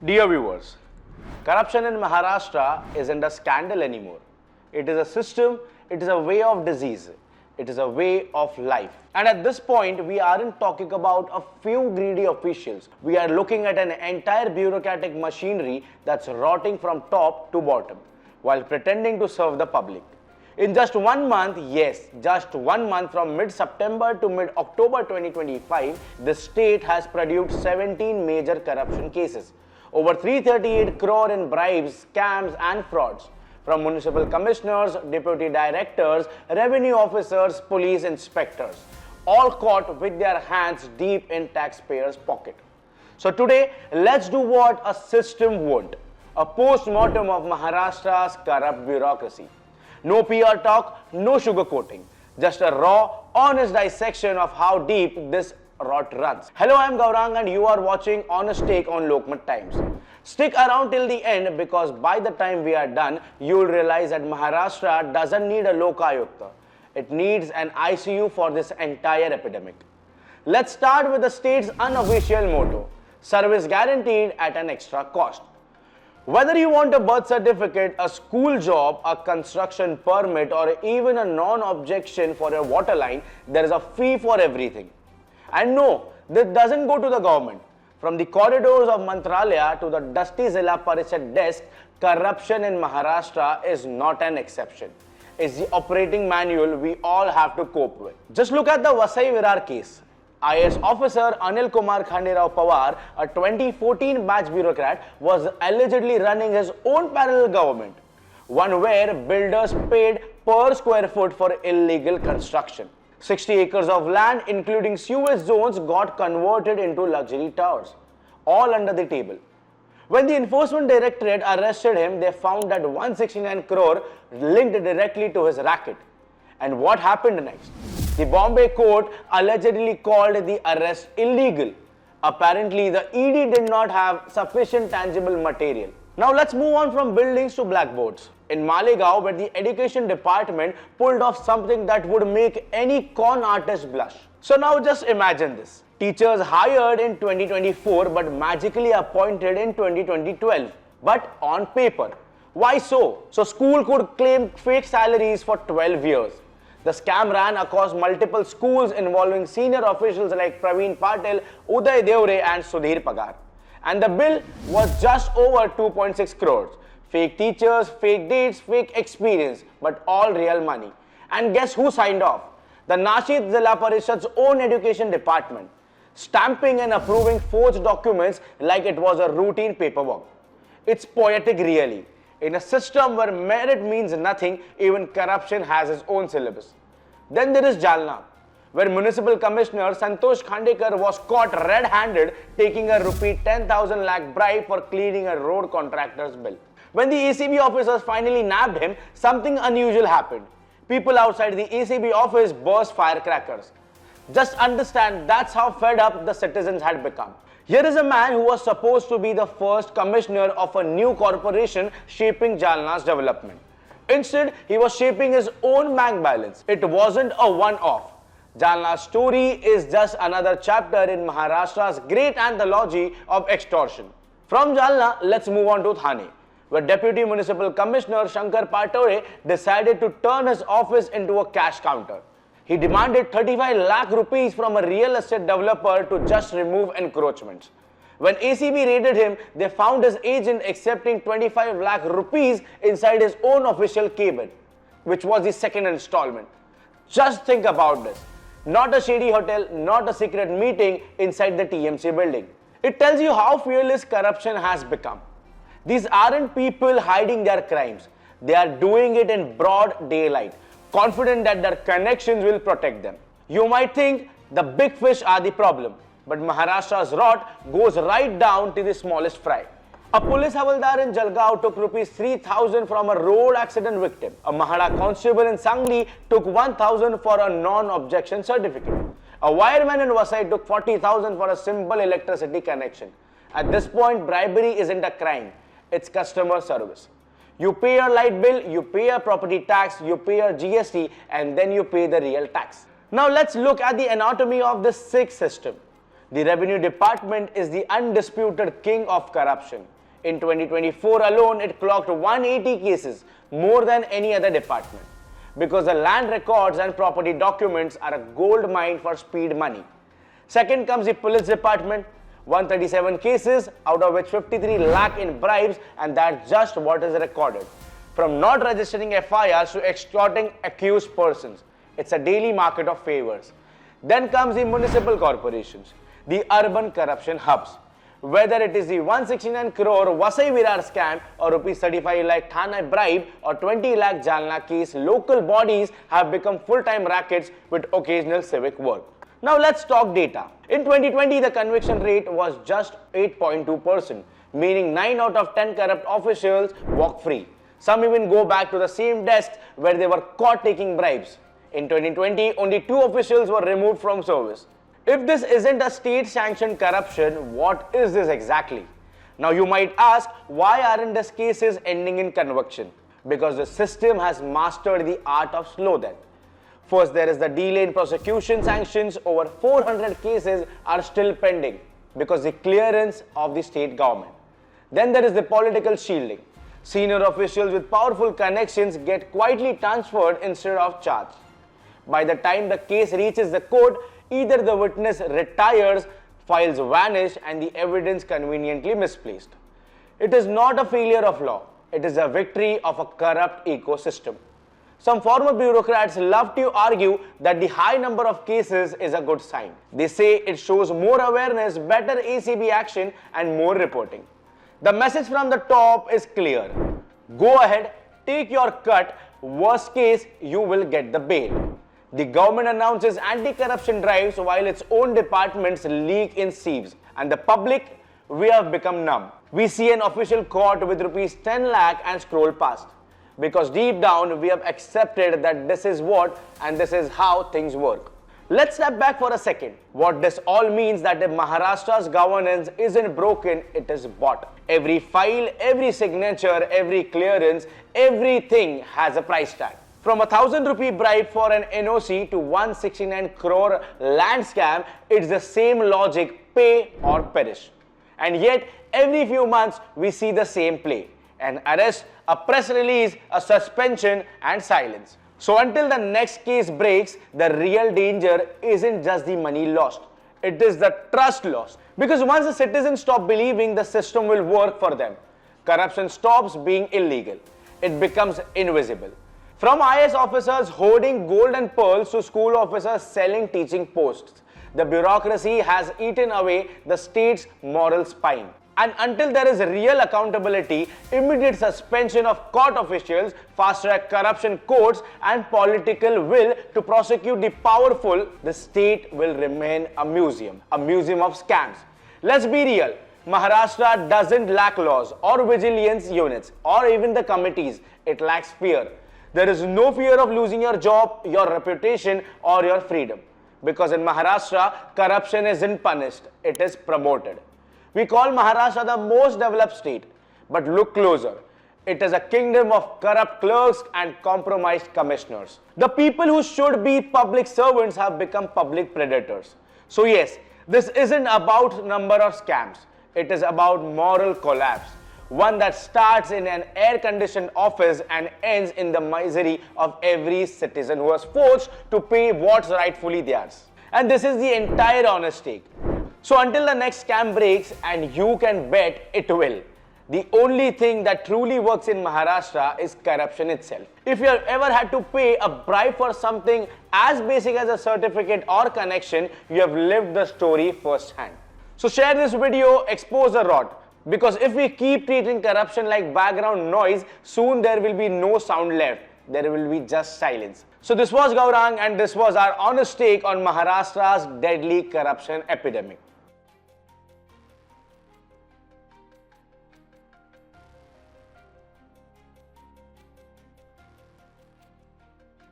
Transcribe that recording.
Dear viewers, corruption in Maharashtra isn't a scandal anymore. It is a system, it is a way of disease, it is a way of life. And at this point, we aren't talking about a few greedy officials. We are looking at an entire bureaucratic machinery that's rotting from top to bottom while pretending to serve the public. In just 1 month, yes, just 1 month from mid-September to mid-October 2025, the state has produced 17 major corruption cases. Over 338 crore in bribes, scams and frauds from municipal commissioners, deputy directors, revenue officers, police inspectors, all caught with their hands deep in taxpayers' pocket. So today, let's do what a system won't, a post-mortem of Maharashtra's corrupt bureaucracy. No PR talk, no sugarcoating, just a raw, honest dissection of how deep this rot runs. Hello, I am Gaurang and you are watching Honest Take on Lokmat Times. Stick around till the end because by the time we are done, you will realize that Maharashtra doesn't need a Lokayukta. It needs an ICU for this entire epidemic. Let's start with the state's unofficial motto, service guaranteed at an extra cost. Whether you want a birth certificate, a school job, a construction permit or even a non-objection for a water line, there is a fee for everything. And no, this doesn't go to the government. From the corridors of Mantralaya to the dusty Zilla Parishad desk, corruption in Maharashtra is not an exception. It's the operating manual we all have to cope with. Just look at the Vasai Virar case. IAS officer Anil Kumar Khanderao Pawar, a 2014 batch bureaucrat, was allegedly running his own parallel government, one where builders paid per square foot for illegal construction. 60 acres of land, including sewage zones, got converted into luxury towers, all under the table. When the Enforcement Directorate arrested him, they found that 169 crore linked directly to his racket. And what happened next? The Bombay court allegedly called the arrest illegal. Apparently, the ED did not have sufficient tangible material. Now let's move on from buildings to blackboards. In Malegaon, where the education department pulled off something that would make any con artist blush. So now just imagine this. Teachers hired in 2024 but magically appointed in 2012, but on paper. Why so? So school could claim fake salaries for 12 years. The scam ran across multiple schools involving senior officials like Praveen Patil, Uday Devre and Sudhir Pagar. And the bill was just over 2.6 crores. Fake teachers, fake dates, fake experience, but all real money. And guess who signed off? The Nashik Zilla Parishad's own education department, stamping and approving forged documents like it was a routine paperwork. It's poetic really. In a system where merit means nothing, even corruption has its own syllabus. Then there is Jalna, where Municipal Commissioner Santosh Khandekar was caught red-handed taking a rupee 10,000 lakh bribe for cleaning a road contractor's bill. When the ACB officers finally nabbed him, something unusual happened. People outside the ACB office burst firecrackers. Just understand that's how fed up the citizens had become. Here is a man who was supposed to be the first commissioner of a new corporation shaping Jalna's development. Instead, he was shaping his own bank balance. It wasn't a one-off. Jalna's story is just another chapter in Maharashtra's great anthology of extortion. From Jalna, let's move on to Thane, where Deputy Municipal Commissioner Shankar Patore decided to turn his office into a cash counter. He demanded 35 lakh rupees from a real estate developer to just remove encroachments. When ACB raided him, they found his agent accepting 25 lakh rupees inside his own official cabin, which was the second installment. Just think about this. Not a shady hotel, not a secret meeting inside the TMC building. It tells you how fearless corruption has become. These aren't people hiding their crimes. They are doing it in broad daylight, confident that their connections will protect them. You might think the big fish are the problem, but Maharashtra's rot goes right down to the smallest fry. A police havaldar in Jalgaon took rupees 3,000 from a road accident victim. A Mahara constable in Sangli took 1,000 for a non-objection certificate. A wireman in Vasai took 40,000 for a simple electricity connection. At this point, bribery isn't a crime, it's customer service. You pay your light bill, you pay your property tax, you pay your GST, and then you pay the real tax. Now let's look at the anatomy of this sick system. The revenue department is the undisputed king of corruption. In 2024 alone, it clocked 180 cases, more than any other department. Because the land records and property documents are a gold mine for speed money. Second comes the police department, 137 cases, out of which 53 lakh in bribes, and that's just what is recorded. From not registering FIRs to extorting accused persons. It's a daily market of favors. Then comes the municipal corporations, the urban corruption hubs. Whether it is the 169 crore Vasai Virar scam or rupees 35 lakh Thane bribe or 20 lakh Jalna case, local bodies have become full-time rackets with occasional civic work. Now let's talk data. In 2020, the conviction rate was just 8.2%, meaning 9 out of 10 corrupt officials walk free. Some even go back to the same desks where they were caught taking bribes. In 2020, only 2 officials were removed from service. If this isn't a state-sanctioned corruption, what is this exactly? Now you might ask, why aren't these cases ending in conviction? Because the system has mastered the art of slow death. First, there is the delay in prosecution sanctions. Over 400 cases are still pending because the clearance of the state government. Then there is the political shielding. Senior officials with powerful connections get quietly transferred instead of charged. By the time the case reaches the court, either the witness retires, files vanish, and the evidence conveniently misplaced. It is not a failure of law. It is a victory of a corrupt ecosystem. Some former bureaucrats love to argue that the high number of cases is a good sign. They say it shows more awareness, better ACB action, and more reporting. The message from the top is clear. Go ahead, take your cut. Worst case, you will get the bail. The government announces anti-corruption drives while its own departments leak in sieves. And the public, we have become numb. We see an official caught with rupees 10 lakh and scroll past. Because deep down, we have accepted that this is what and this is how things work. Let's step back for a second. What this all means that if Maharashtra's governance isn't broken, it is bought. Every file, every signature, every clearance, everything has a price tag. From 1,000 rupee bribe for an NOC to 169 crore land scam, it's the same logic, pay or perish. And yet, every few months, we see the same play. An arrest, a press release, a suspension, and silence. So until the next case breaks, the real danger isn't just the money lost. It is the trust lost. Because once the citizens stop believing the system will work for them, corruption stops being illegal. It becomes invisible. From IAS officers hoarding gold and pearls to school officers selling teaching posts, the bureaucracy has eaten away the state's moral spine. And until there is real accountability, immediate suspension of court officials, fast-track corruption courts, and political will to prosecute the powerful, the state will remain a museum of scams. Let's be real. Maharashtra doesn't lack laws or vigilance units or even the committees. It lacks fear. There is no fear of losing your job, your reputation, or your freedom. Because in Maharashtra, corruption isn't punished, it is promoted. We call Maharashtra the most developed state, but look closer. It is a kingdom of corrupt clerks and compromised commissioners. The people who should be public servants have become public predators. So yes, this isn't about number of scams. It is about moral collapse. One that starts in an air-conditioned office and ends in the misery of every citizen who was forced to pay what's rightfully theirs. And this is the entire honest take. So until the next scam breaks, and you can bet it will, the only thing that truly works in Maharashtra is corruption itself. If you have ever had to pay a bribe for something as basic as a certificate or connection, you have lived the story firsthand. So share this video, expose the rot. Because if we keep treating corruption like background noise, soon there will be no sound left. There will be just silence. So this was Gaurang, and this was our honest take on Maharashtra's deadly corruption epidemic.